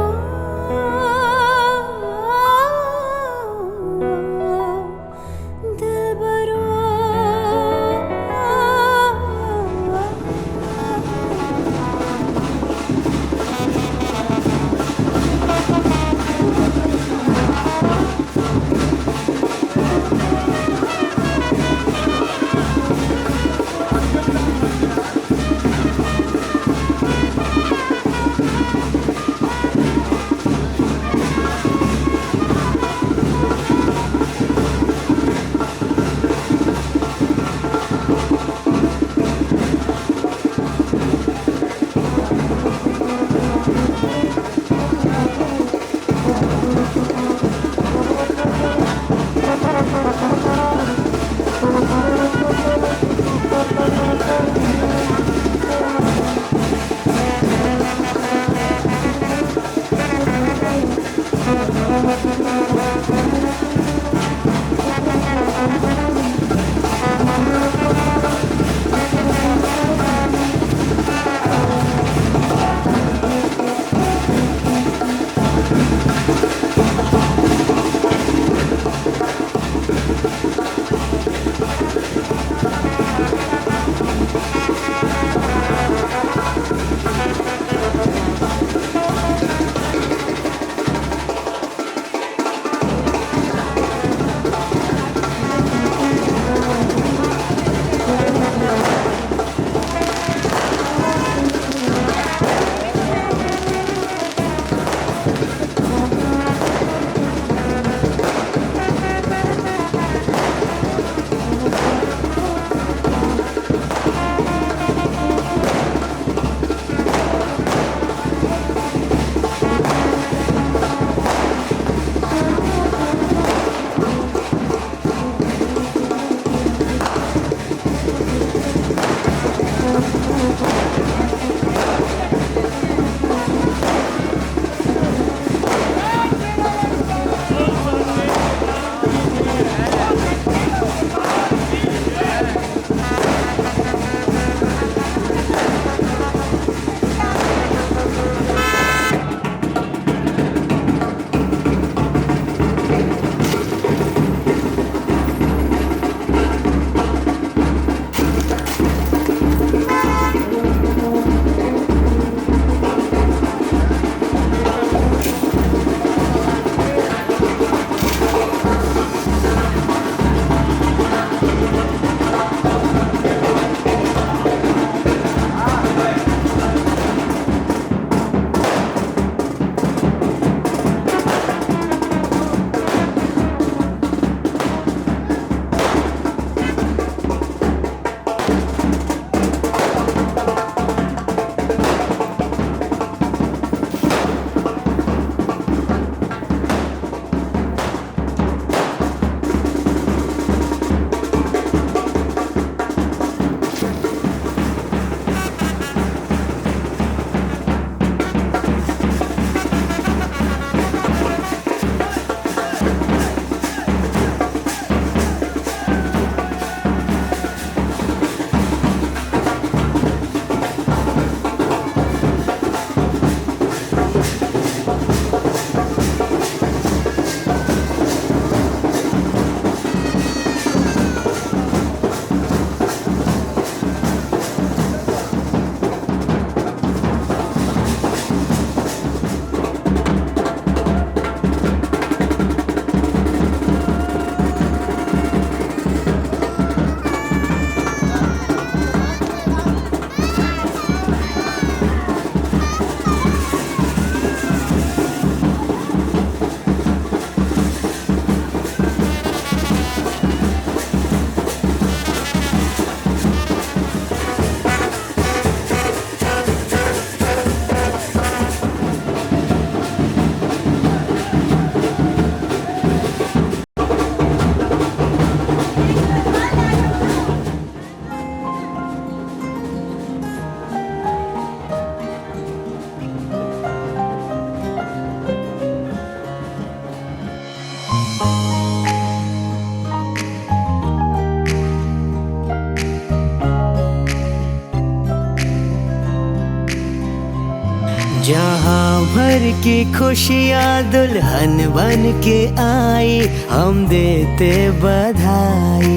Speaker 4: जहाँ भर की खुशियाँ दुल्हन बन के आई, हम देते बधाई।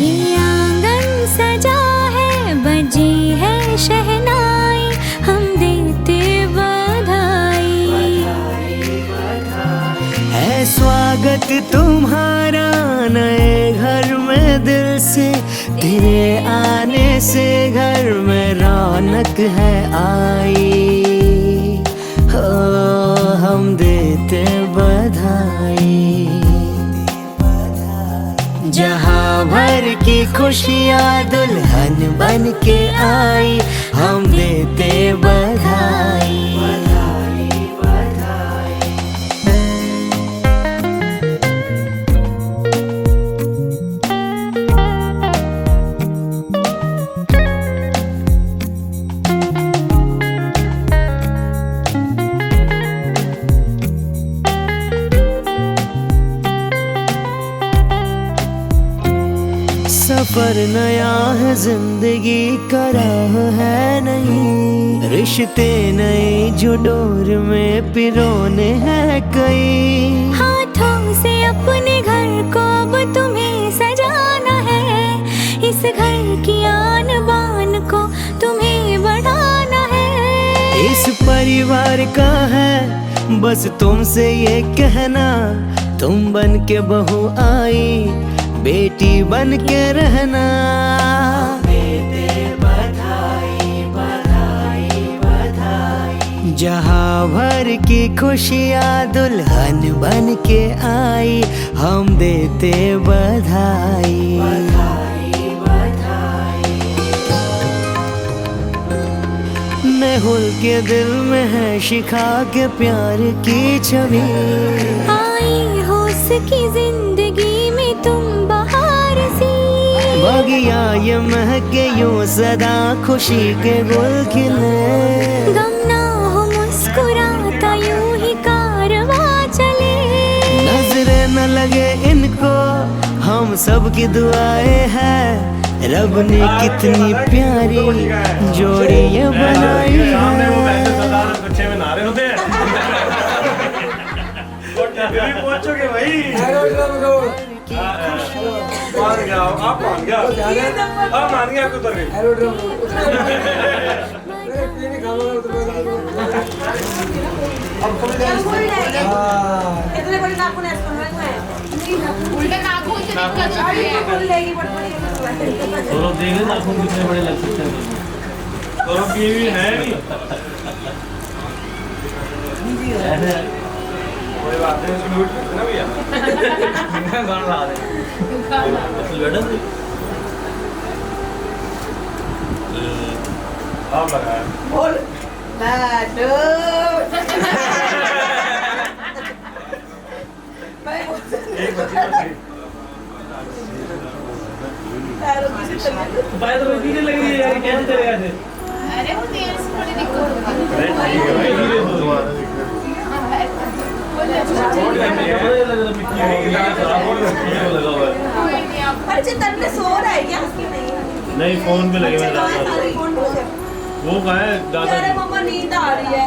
Speaker 2: ये आंगन सजा है, बजी है शहनाई, हम देते बधाई।
Speaker 4: है स्वागत तुम्हारा नए घर में दिल से, तेरे आने से घर में रौनक है आई। हो हम देते बधाई। जहाँ भर की खुशियाँ दुल्हन बन के आई, हम देते बधाई। सफर नया है, जिंदगी का राह है नहीं, रिश्ते नए जो डोर में पिरोने हैं कई।
Speaker 2: हाथों से अपने घर को अब तुम्हें सजाना है, इस घर की आन बान को तुम्हें बढ़ाना है।
Speaker 4: इस परिवार का है बस तुमसे ये कहना, तुम बन के बहू आई, बेटी बन के रहना। देते बधाई बधाई बधाई। जहाँ भर की खुशियाँ दुल्हन बन के आई, हम देते बधाई बधाई बधाई। मेहुल के दिल में है शिखा के प्यार की छवि,
Speaker 2: आई हो उसकी जिंदगी में तुम बहार सी।
Speaker 4: बगिया ये महके यूं सदा खुशी के गुल खिले,
Speaker 2: गम ना हो मुस्कुराता यूं ही कारवां चले।
Speaker 4: नजरें न लगे इनको हम सब की दुआएं हैं, रब ने कितनी प्यारी जोड़ी ये बनाई है।
Speaker 3: बच्चे में नारे होते हैं। पहुंचोगे भाई। मान गया आप, मान गया आप, मान गया आपको उतर गई।
Speaker 7: इतने बड़े नाखून ऐसे बन रहे हैं,
Speaker 9: उल्टे नाखून से दिक्कत होती है।
Speaker 7: खोल लेगी बड़ी
Speaker 3: दोनों देख ले नाखून कितने बड़े लग सकते हैं। दोनों की भी है नहीं। कोई बात नहीं, इसको लूट ना भैया। गाना ला दे। आप लगाया।
Speaker 8: बोल लाडो।
Speaker 3: एक बच्ची बाय तो वीडियो लग रही है यार, कैसे चलेगा फिर?
Speaker 9: अरे वो तेल से थोड़ी दिक्कत होती है।
Speaker 3: अरे ठीक है भाई, धीरे धीरे नहीं फोन पे लगे हुए वो कहा है दादा
Speaker 7: मम्मा नींद आ रही है।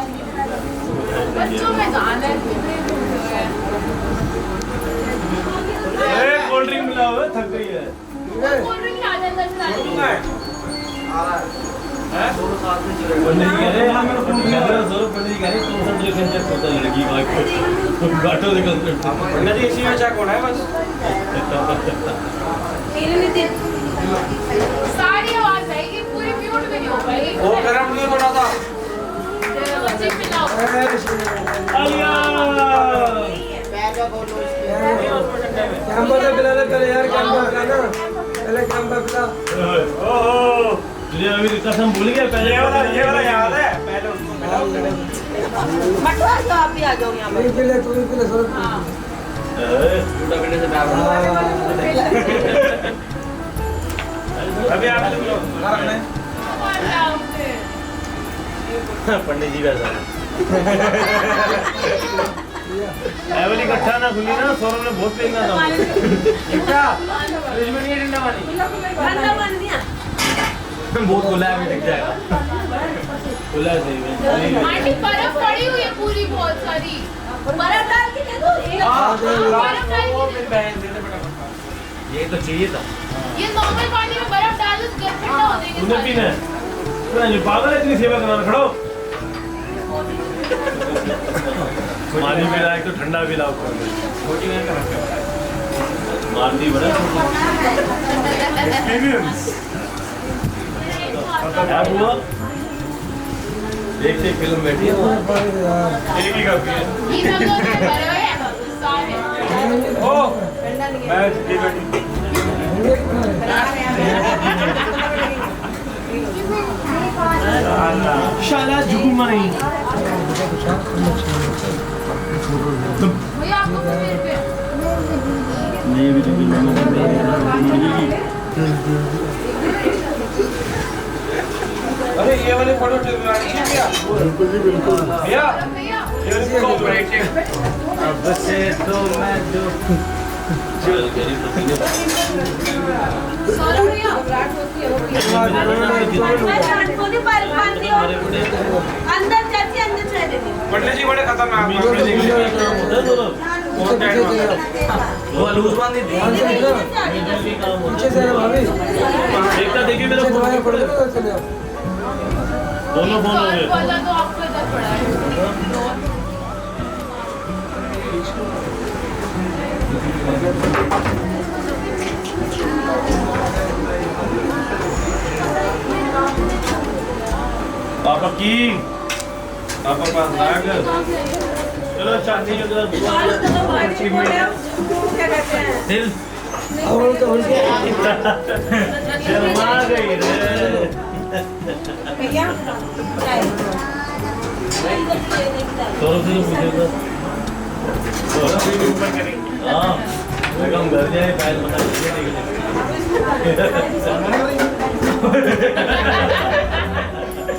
Speaker 9: बच्चों में गाना
Speaker 3: कोल्ड ड्रिंक मिला हुआ है, थक गई है।
Speaker 9: कोल्ड ड्रिंक आ जाता है।
Speaker 3: दोनों साथ में चले गए। नहीं अरे हां मेरा फोन किया था जरूर पड़ी कह रही कंसंट्रेशन चेक होता लड़की का गाटो दे कंसंट्रेशन नहीं इसी में चेक होना है बस।
Speaker 9: सारी आवाज आएगी, पूरी म्यूट में नहीं हो पाएगी।
Speaker 3: वो गरम नहीं थोड़ा सा
Speaker 9: बच्चे पिलाओ।
Speaker 3: आलिया
Speaker 6: कैंपा से पिला ले पहले यार, कैंपा पिला ना पहले, कैंपा पिला।
Speaker 3: ओह तुझे अभी कसम भूल गया पहले। ये वाला याद है पहले उसको मिलाओ।
Speaker 8: मटवा तो आप भी आ जाओ यहाँ
Speaker 6: तू भी ले सर।
Speaker 3: झूठा करने से प्यार अभी आप पंडित जी वैसा एवली इकट्ठा ना खुली ना, सौरभ ने बहुत पीना था। क्या फ्रिज में नहीं है ठंडा पानी?
Speaker 7: ठंडा पानी दिया।
Speaker 3: बहुत खुला है, दिख जाएगा खुला है सही में।
Speaker 9: आंटी बर्फ पड़ी हुई है पूरी बहुत सारी। बर्फ डाल के दे दो। बर्फ डाल के
Speaker 3: ये तो चाहिए था।
Speaker 9: ये नॉर्मल पानी में बर्फ डाल दो तो ठंडा हो जाएगा।
Speaker 3: तूने पीना है? तू नहीं पागल है, इतनी सेवा करना, खड़ो। पानी पिला एक तो ठंडा पिलाओ। मारती बड़ा एक्सपीरियंस। क्या हुआ? एक फिल्म बैठी है, एक ही काफी है।
Speaker 9: ये सब तो बर्फ है सारे।
Speaker 3: ओ मैं ठीक है। शाला जुगुमा नहीं।
Speaker 9: भैया आपको फिर पे
Speaker 3: नहीं भी
Speaker 6: अरे ये वाले फोटो चलवानी है क्या?
Speaker 5: बिल्कुल जी बिल्कुल।
Speaker 6: भैया
Speaker 9: भैया
Speaker 6: ये कोऑपरेटिव।
Speaker 3: अब से तो मैं जो चल गई
Speaker 9: सौरभ भैया अंदर चाची अंदर चले गए।
Speaker 6: पटले जी बड़े खतरनाक हैं।
Speaker 3: वो लूज बांधी थी।
Speaker 6: पीछे से भाभी
Speaker 3: देखता देखिए मेरा फोन
Speaker 6: पड़े चले आओ।
Speaker 3: दोनों फोन हो गए।
Speaker 9: वाला तो आपको इधर पड़ा है।
Speaker 3: पापा की पापा पास लाग चलो चांदी जो दिल शर्मा गई रे तो ऊपर करेंगे। हाँ हम घर जाए फाइल बता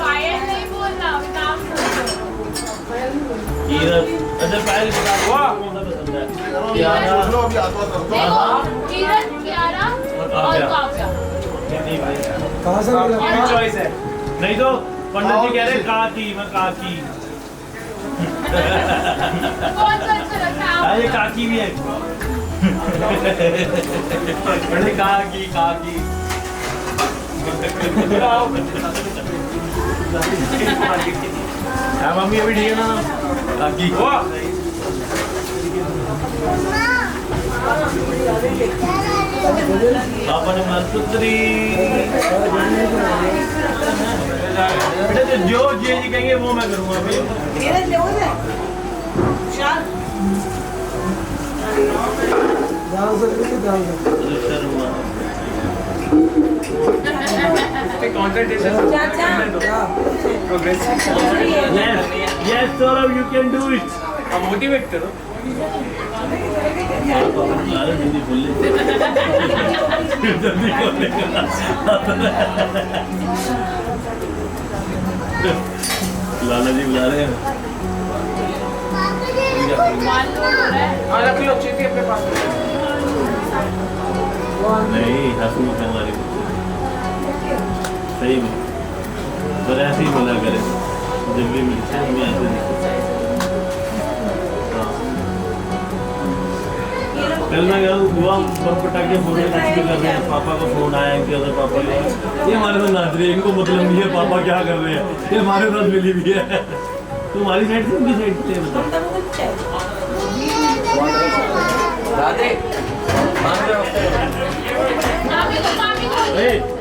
Speaker 9: पायल नहीं बोलना नाम
Speaker 3: अच्छा फाइल बता कौन सा पसंद है? कियारा
Speaker 5: चलो अभी आता हूँ।
Speaker 9: देखो किरण कियारा और काव्या।
Speaker 3: नहीं भाई
Speaker 6: कहां से
Speaker 3: आपकी चॉइस है। नहीं तो पंडित जी कह रहे काकी, मैं काकी।
Speaker 9: कौन सा अच्छा लगता है
Speaker 3: ये काकी भी है। बड़े काकी काकी। हाँ मम्मी अभी ठीक है ना? काकी पापा ने मंसूत्री बेटा जो जी कहेंगे वो मैं करूँगा अभी। Yes, Saurabh, you can do it.
Speaker 6: Motivate करो।
Speaker 3: जल्दी बोल ले। जल्दी बोल ले। लाला जी बुला रहे हैं।
Speaker 6: रख लो चीटी अपने पास।
Speaker 3: नहीं हंसी हमारी सही में तो ऐसे ही बोला करे जब भी मिलते हैं हमें ऐसे नहीं। कल मैं गया दुआ बम पटाखे फोड़ने की कोशिश कर रहे हैं। पापा का फोन आया कि अगर पापा ये हमारे साथ नाच रही है, इनको मतलब नहीं है पापा क्या कर रहे हैं, ये हमारे साथ मिली भी है। तुम्हारी साइड से उनकी साइड से बताओ।
Speaker 6: राधे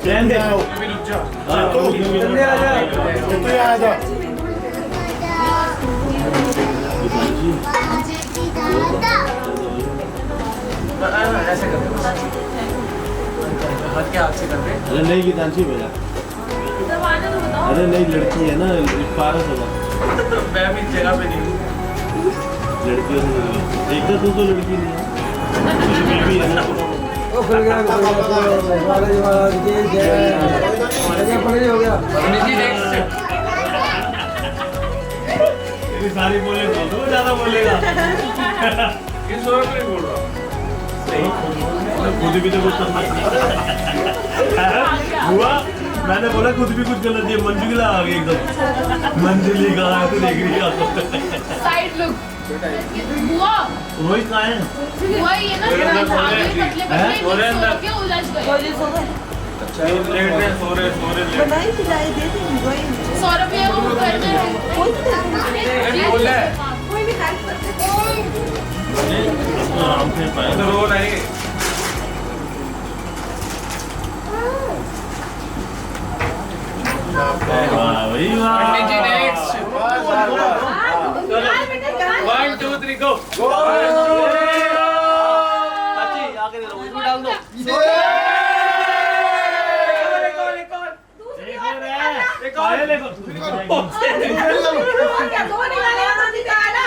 Speaker 3: ट्रेन से आओ
Speaker 6: अभी रुक जा।
Speaker 3: जल्दी आ जा।
Speaker 5: कितने आ जा।
Speaker 6: ऐसे कर दे। हाथ के हाथ से कर दे।
Speaker 3: अरे नहीं गीतांशी बोला।
Speaker 9: दरवाजा तो बताओ।
Speaker 3: अरे नहीं लड़की है ना, पारस होगा।
Speaker 6: मैं भी जगह पे नहीं हूँ।
Speaker 3: लड़कियों से देखो तू तो लड़की नहीं है, बीवी है ना।
Speaker 6: ओ खुल गया बालाजी महाराज की जय। पकड़ी हो गया।
Speaker 3: ये सारी बोले तो ज्यादा बोलेगा।
Speaker 6: किस ओर पे बोल रहा हूँ?
Speaker 3: खुद भी तो कुछ हुआ मैंने बोला खुद भी कुछ गलत है, मंजिला आ गई एकदम। मंजिली कहाँ है तो देख रही है
Speaker 9: साइड लुक बुआ
Speaker 3: वही कहाँ है?
Speaker 9: वही है ना पतले पतले सो के उलझ गए।
Speaker 3: सो रहे
Speaker 8: बनाई खिलाई दे दी वही
Speaker 9: 100 रुपये वो घर में है।
Speaker 7: कोई भी हेल्प करते
Speaker 3: आराम से पाए वाह भाई वाह।
Speaker 6: पंडित जी नेक्स्ट।
Speaker 9: वन
Speaker 6: 1 2 3 गो।
Speaker 3: आगे उसमें डाल दो। एक और देखो।
Speaker 7: दो निकाले तो निकाला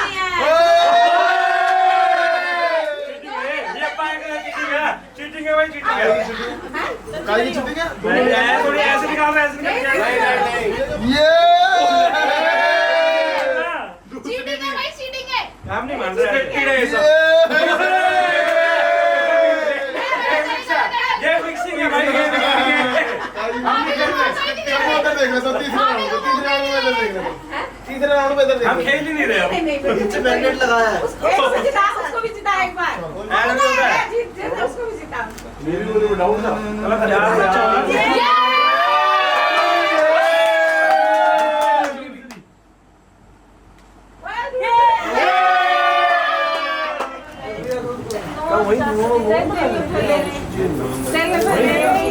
Speaker 6: चीटिंग है भाई, चीटिंग है।
Speaker 5: काहे की चीटिंग है?
Speaker 6: थोड़ी ऐसे निकाल रहा है, ऐसे निकाल रहा है।
Speaker 5: ये
Speaker 9: चीटिंग है भाई, चीटिंग है।
Speaker 6: हम नहीं मान रहे, कीड़े हैं सब। ये फिक्सिंग है भाई, ये फिक्सिंग है।
Speaker 5: हम नहीं कर रहे। उधर देख ले तो तीसरे राउंड में इधर देख ले। तीसरे राउंड में इधर देख ले।
Speaker 6: हम खेल ही नहीं रहे अब।
Speaker 5: नीचे मैग्नेट लगाया है।
Speaker 7: उसको जिता, उसको भी जिता एक बार।
Speaker 6: ऐड में होता है।
Speaker 7: जीत जीत उसको भी जिता।
Speaker 5: मेरी को डाउट था।
Speaker 6: गलत यार।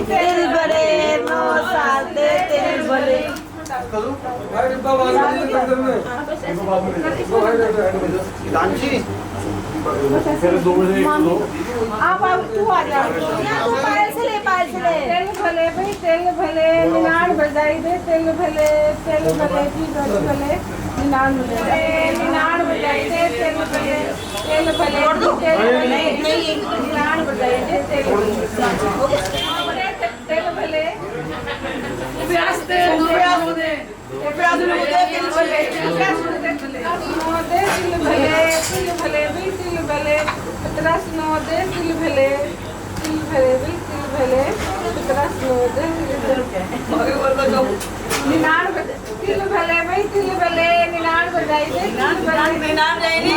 Speaker 8: तेल भरे 9 साल दे तेल भरे।
Speaker 5: दानजी
Speaker 7: आप तू आ जा। तू पायल से ले, पायल से ले। तेल भले भाई, तेल भले निनाण बजाई दे। तेल भले जी गज भले निनाण बजाई दे। निनाण बजाई दे तेल भले, तेल भले निनाण बजाई दे। तेल भले प्यास दे, प्यास दे, प्यास दे तेल भले, प्यास दे तिल भले, तिल भले भी तिल भले, पतरस नो दे तिल भले, तिल भले भी तिल भले, पतरस नो दे निनाण तिल भले भाई, तिल भले निनाण बजाई दे। निनाण जाए नहीं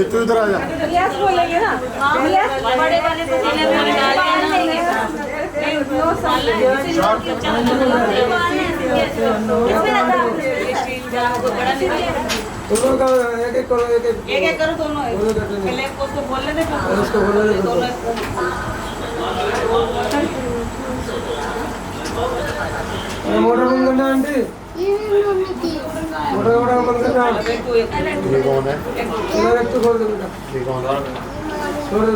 Speaker 5: तू इधर आ जा।
Speaker 7: इलियास बोलेंगे ना, बड़े वाले तो
Speaker 8: दोनों का एक करो, एक करो दोनों। पहले उसको बोलने दे, उसको बोलने दे दोनों। मोटर बंद करना आंटी, मोटर बंद करना।
Speaker 5: ये कौन है?
Speaker 8: एक तो खोल दो बेटा,
Speaker 5: ये कौन है?
Speaker 8: छोड़ दो।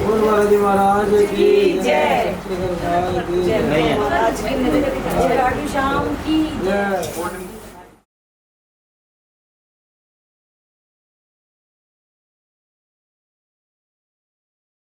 Speaker 8: बोल महाराज महाराज की जय।
Speaker 7: महाराज की शाम की
Speaker 8: जय।